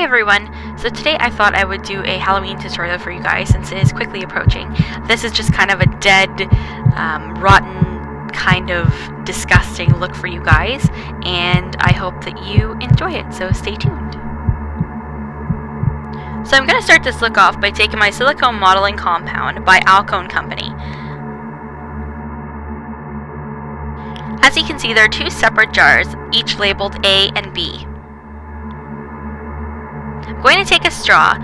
Hey everyone! So today I thought I would do a Halloween tutorial for you guys since it is quickly approaching. This is just kind of a dead, rotten, kind of disgusting look for you guys, and I hope that you enjoy it, so stay tuned. So I'm going to start this look off by taking my Silcone Modeling Compound by Alcone company. As you can see, there are two separate jars, each labeled A and B. I'm going to take a straw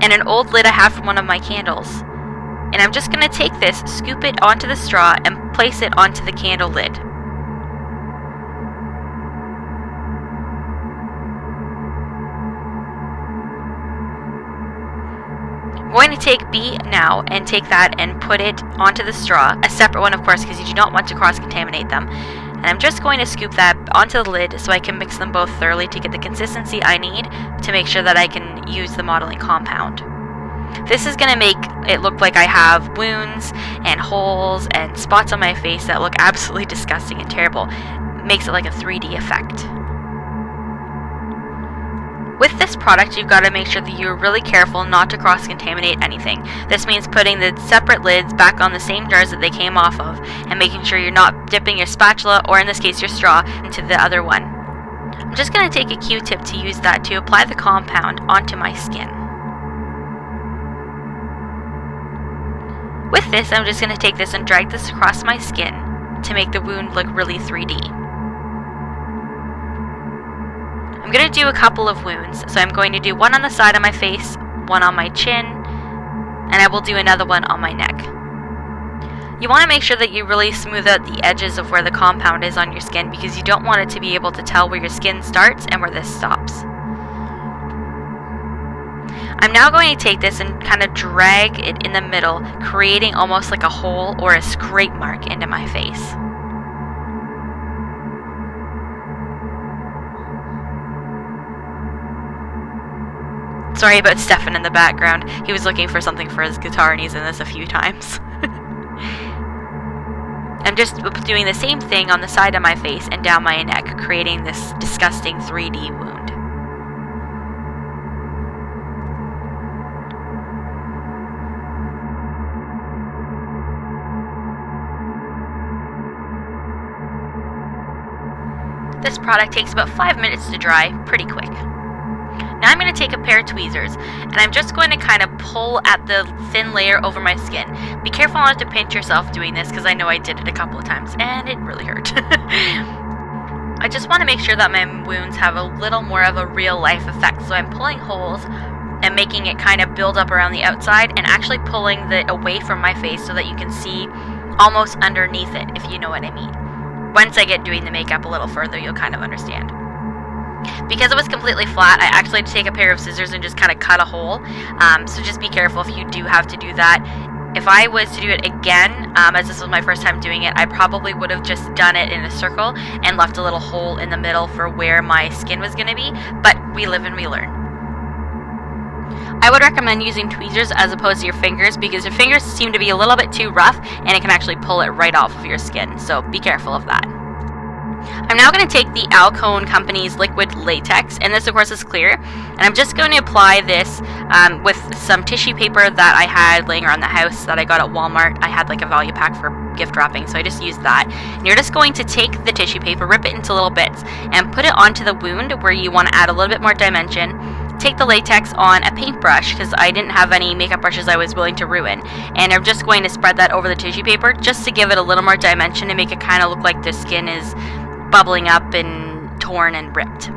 and an old lid I have from one of my candles, and I'm just going to take this, scoop it onto the straw, and place it onto the candle lid. I'm going to take B now and take that and put it onto the straw, a separate one of course because you do not want to cross-contaminate them. And I'm just going to scoop that onto the lid so I can mix them both thoroughly to get the consistency I need to make sure that I can use the modeling compound. This is going to make it look like I have wounds and holes and spots on my face that look absolutely disgusting and terrible. Makes it like a 3D effect. With this product, you've got to make sure that you're really careful not to cross-contaminate anything. This means putting the separate lids back on the same jars that they came off of, and making sure you're not dipping your spatula, or in this case your straw, into the other one. I'm just going to take a Q-tip to use that to apply the compound onto my skin. With this, I'm just going to take this and drag this across my skin to make the wound look really 3D. I'm going to do a couple of wounds, so I'm going to do one on the side of my face, one on my chin, and I will do another one on my neck. You want to make sure that you really smooth out the edges of where the compound is on your skin because you don't want it to be able to tell where your skin starts and where this stops. I'm now going to take this and kind of drag it in the middle, creating almost like a hole or a scrape mark into my face. Sorry about Stefan in the background. He was looking for something for his guitar and he's in this a few times. I'm just doing the same thing on the side of my face and down my neck, creating this disgusting 3D wound. This product takes about 5 minutes to dry, pretty quick. Now I'm going to take a pair of tweezers, and I'm just going to kind of pull at the thin layer over my skin. Be careful not to pinch yourself doing this, because I know I did it a couple of times, and it really hurt. I just want to make sure that my wounds have a little more of a real-life effect, so I'm pulling holes and making it kind of build up around the outside, and actually pulling it away from my face so that you can see almost underneath it, if you know what I mean. Once I get doing the makeup a little further, you'll kind of understand. Because it was completely flat, I actually had to take a pair of scissors and just kind of cut a hole. So just be careful if you do have to do that. If I was to do it again, as this was my first time doing it, I probably would have just done it in a circle and left a little hole in the middle for where my skin was going to be. But we live and we learn. I would recommend using tweezers as opposed to your fingers because your fingers seem to be a little bit too rough and it can actually pull it right off of your skin. So be careful of that. I'm now going to take the Alcone company's liquid latex, and this of course is clear, and I'm just going to apply this with some tissue paper that I had laying around the house that I got at Walmart. I had like a value pack for gift wrapping, so I just used that. And you're just going to take the tissue paper, rip it into little bits, and put it onto the wound where you want to add a little bit more dimension. Take the latex on a paintbrush because I didn't have any makeup brushes I was willing to ruin, and I'm just going to spread that over the tissue paper just to give it a little more dimension and make it kind of look like the skin is bubbling up and torn and ripped.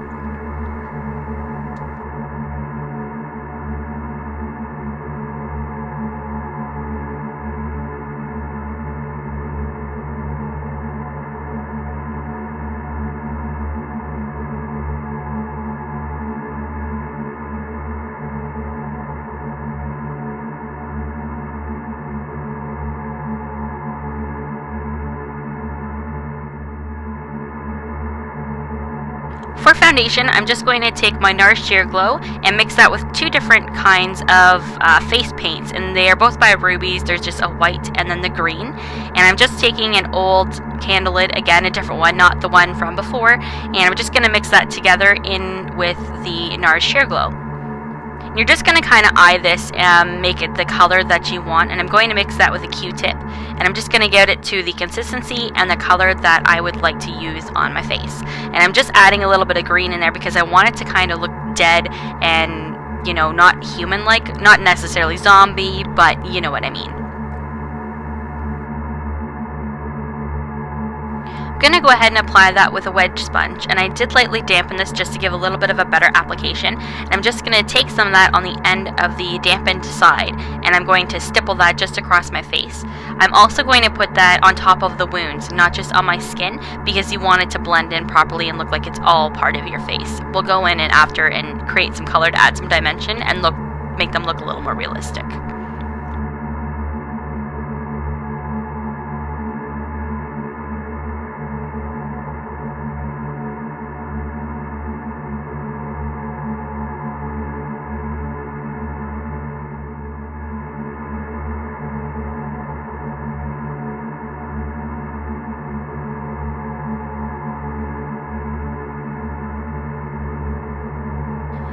For foundation, I'm just going to take my Nars Sheer Glow and mix that with two different kinds of face paints, and they are both by Rubies. There's just a white and then the green, and I'm just taking an old candle lid, again a different one, not the one from before, and I'm just going to mix that together in with the Nars Sheer Glow. And you're just going to kind of eye this and make it the color that you want, and I'm going to mix that with a Q-tip, and I'm just going to get it to the consistency and the color that I would like to use on my face. And I'm just adding a little bit of green in there because I want it to kind of look dead and, you know, not human-like, not necessarily zombie, but you know what I mean. I'm going to go ahead and apply that with a wedge sponge, and I did lightly dampen this just to give a little bit of a better application. And I'm just going to take some of that on the end of the dampened side, and I'm going to stipple that just across my face. I'm also going to put that on top of the wounds, not just on my skin, because you want it to blend in properly and look like it's all part of your face. We'll go in and after and create some color to add some dimension and make them look a little more realistic.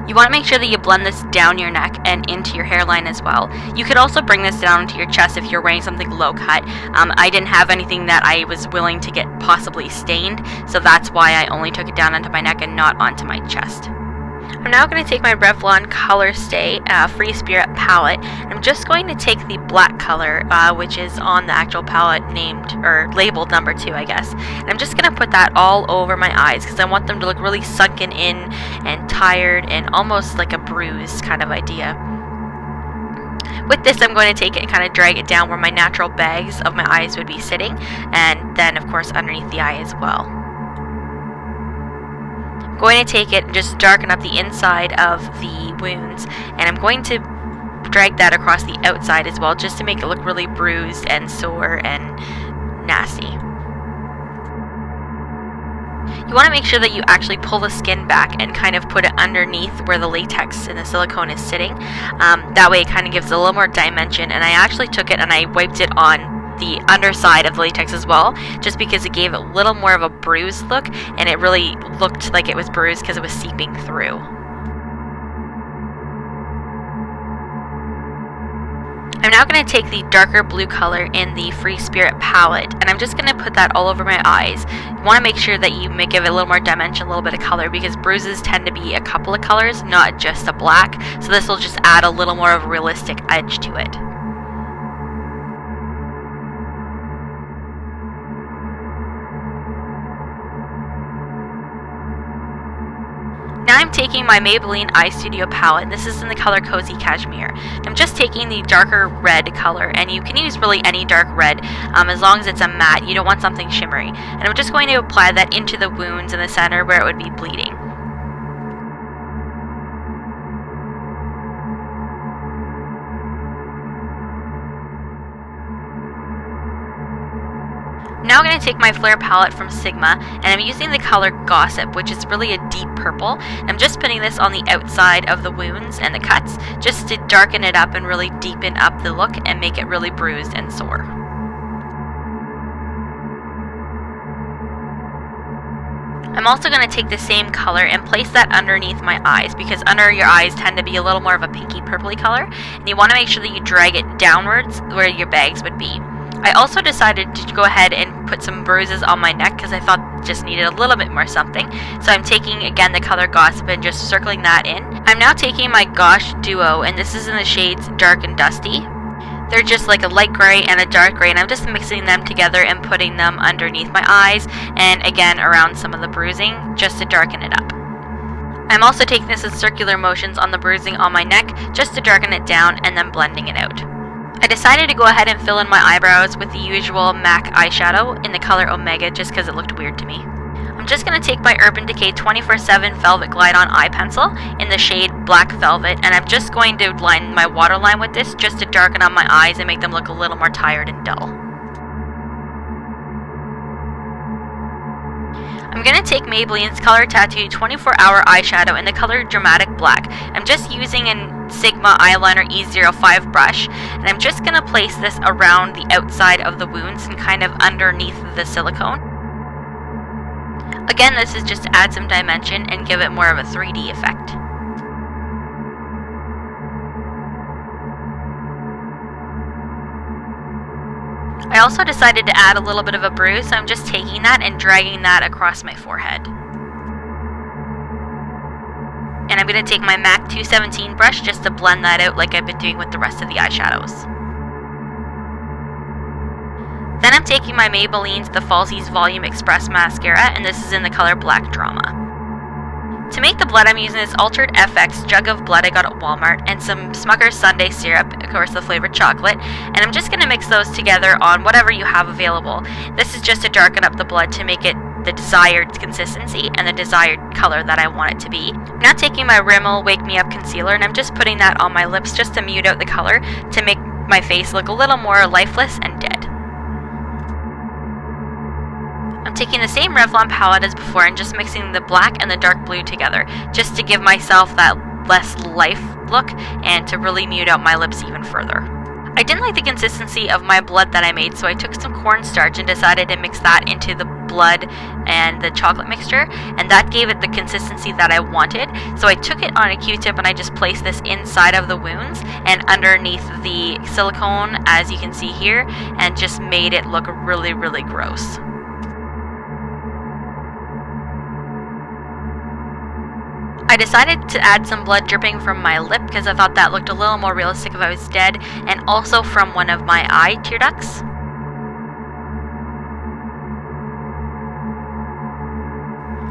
You want to make sure that you blend this down your neck and into your hairline as well. You could also bring this down into your chest if you're wearing something low cut. I didn't have anything that I was willing to get possibly stained, so that's why I only took it down onto my neck and not onto my chest. I'm now going to take my Revlon Colorstay Free Spirit palette. I'm just going to take the black color, which is on the actual palette named, or labeled number 2, I guess. And I'm just going to put that all over my eyes because I want them to look really sunken in and tired and almost like a bruise kind of idea. With this, I'm going to take it and kind of drag it down where my natural bags of my eyes would be sitting, and then of course underneath the eye as well. Going to take it and just darken up the inside of the wounds, and I'm going to drag that across the outside as well just to make it look really bruised and sore and nasty. You want to make sure that you actually pull the skin back and kind of put it underneath where the latex and the silicone is sitting. That way it kind of gives a little more dimension, and I actually took it and I wiped it on the underside of the latex as well, just because it gave it a little more of a bruised look, and it really looked like it was bruised because it was seeping through. I'm now going to take the darker blue color in the Free Spirit palette, and I'm just going to put that all over my eyes. You want to make sure that you give it a little more dimension, a little bit of color, because bruises tend to be a couple of colors, not just a black, so this will just add a little more of a realistic edge to it. Now I'm taking my Maybelline Eyestudio palette, and this is in the color Cozy Cashmere. I'm just taking the darker red color, and you can use really any dark red as long as it's a matte. You don't want something shimmery. And I'm just going to apply that into the wounds in the center where it would be bleeding. Now I'm going to take my Flare palette from Sigma, and I'm using the color Gossip, which is really a deep purple. I'm just putting this on the outside of the wounds and the cuts, just to darken it up and really deepen up the look and make it really bruised and sore. I'm also going to take the same color and place that underneath my eyes, because under your eyes tend to be a little more of a pinky purpley color, and you want to make sure that you drag it downwards where your bags would be. I also decided to go ahead and put some bruises on my neck because I thought it just needed a little bit more something. So I'm taking again the color Gossip and just circling that in. I'm now taking my Gosh Duo, and this is in the shades Dark and Dusty. They're just like a light gray and a dark gray, and I'm just mixing them together and putting them underneath my eyes and again around some of the bruising just to darken it up. I'm also taking this in circular motions on the bruising on my neck just to darken it down and then blending it out. I decided to go ahead and fill in my eyebrows with the usual MAC eyeshadow in the color Omega just because it looked weird to me. I'm just going to take my Urban Decay 24/7 Velvet Glide On eye pencil in the shade Black Velvet, and I'm just going to line my waterline with this just to darken up my eyes and make them look a little more tired and dull. I'm going to take Maybelline's Color Tattoo 24-Hour Eyeshadow in the color Dramatic Black. I'm just using a Sigma Eyeliner E05 brush, and I'm just going to place this around the outside of the wounds and kind of underneath the silicone. Again, this is just to add some dimension and give it more of a 3D effect. I also decided to add a little bit of a bruise, so I'm just taking that and dragging that across my forehead. And I'm going to take my MAC 217 brush just to blend that out like I've been doing with the rest of the eyeshadows. Then I'm taking my Maybelline's The Falsies Volume Express Mascara, and this is in the color Black Drama. To make the blood, I'm using this Altered FX jug of blood I got at Walmart and some Smucker's Sundae syrup, of course the flavored chocolate, and I'm just going to mix those together on whatever you have available. This is just to darken up the blood to make it the desired consistency and the desired color that I want it to be. Now taking my Rimmel Wake Me Up concealer, and I'm just putting that on my lips just to mute out the color to make my face look a little more lifeless and dead. I'm taking the same Revlon palette as before and just mixing the black and the dark blue together just to give myself that less life look and to really mute out my lips even further. I didn't like the consistency of my blood that I made, so I took some cornstarch and decided to mix that into the blood and the chocolate mixture, and that gave it the consistency that I wanted. So I took it on a Q-tip and I just placed this inside of the wounds and underneath the silicone, as you can see here, and just made it look really, really gross. I decided to add some blood dripping from my lip because I thought that looked a little more realistic if I was dead, and also from one of my eye tear ducts.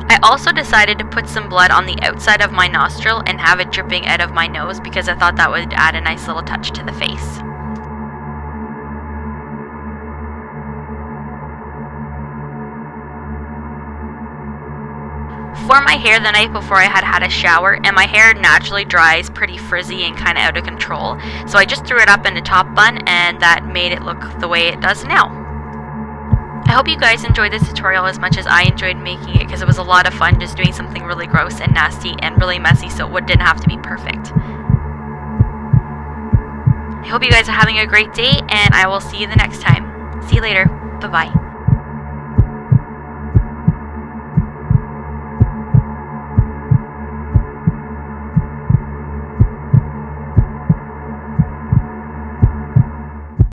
I also decided to put some blood on the outside of my nostril and have it dripping out of my nose because I thought that would add a nice little touch to the face. For my hair, the night before I had a shower, and my hair naturally dries pretty frizzy and kind of out of control, so I just threw it up in a top bun and that made it look the way it does now. I hope you guys enjoyed this tutorial as much as I enjoyed making it because it was a lot of fun just doing something really gross and nasty and really messy, so it didn't have to be perfect. I hope you guys are having a great day, and I will see you the next time. See you later. Bye-bye.